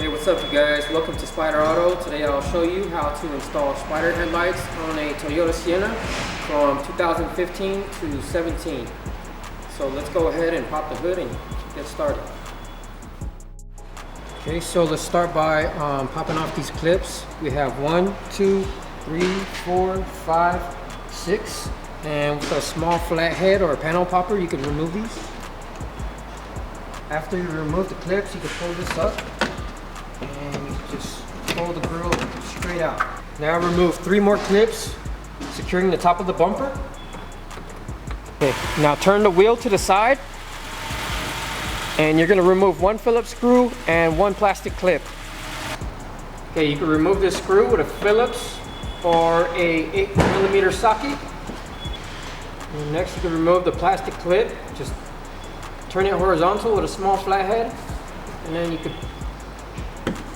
Hey, what's up you guys? Welcome to Spyder Auto. Today I'll show you how to install Spyder headlights on a Toyota Sienna from 2015 to 17. So let's go ahead and pop the hood and get started. Okay, so let's start by popping off these clips. We have 1, 2, 3, 4, 5, 6. And with a small flat head or a panel popper, you can remove these. After you remove the clips, you can pull this up and you just pull the grill straight out. Now remove 3 more clips, securing the top of the bumper. Okay, now turn the wheel to the side and you're going to remove 1 Phillips screw and 1 plastic clip. Okay, you can remove this screw with a Phillips or a 8mm socket. And next you can remove the plastic clip. Just turn it horizontal with a small flat head and then you can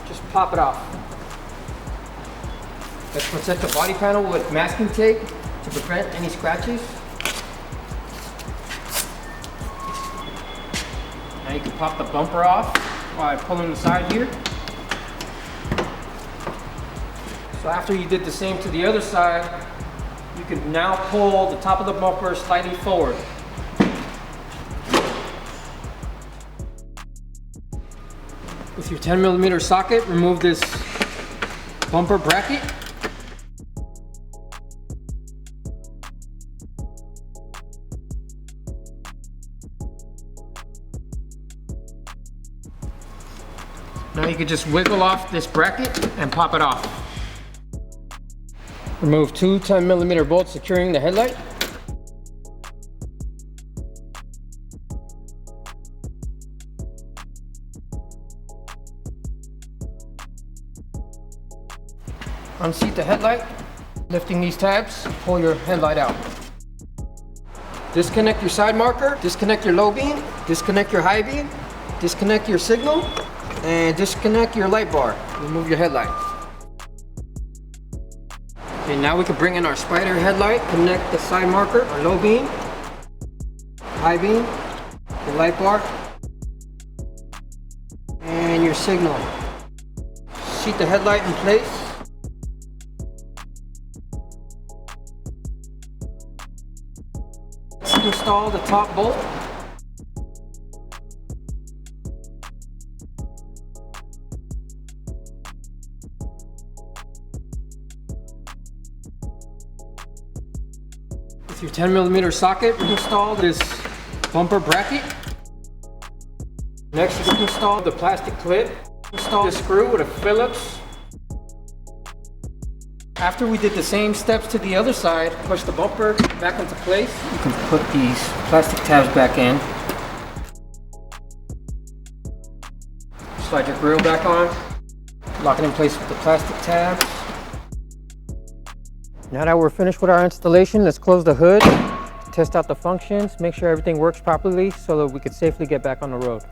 just pop it off. Let's protect the body panel with masking tape to prevent any scratches. Now you can pop the bumper off by pulling the side here. So after you did the same to the other side, you can now pull the top of the bumper slightly forward. With your 10mm socket, remove this bumper bracket. Now you can just wiggle off this bracket and pop it off. Remove 2 10mm bolts securing the headlight. Unseat the headlight. Lifting these tabs, pull your headlight out. Disconnect your side marker, disconnect your low beam, disconnect your high beam, disconnect your signal, and disconnect your light bar. Remove your headlight. Okay, now we can bring in our Spyder headlight, connect the side marker, our low beam, high beam, the light bar, and your signal. Seat the headlight in place. Let's install the top bolt. With your 10mm socket, install this bumper bracket. Next, you can install the plastic clip. Install the screw with a Phillips. After we did the same steps to the other side, push the bumper back into place. You can put these plastic tabs back in. Slide your grill back on. Lock it in place with the plastic tabs. Now that we're finished with our installation, let's close the hood, test out the functions, make sure everything works properly so that we can safely get back on the road.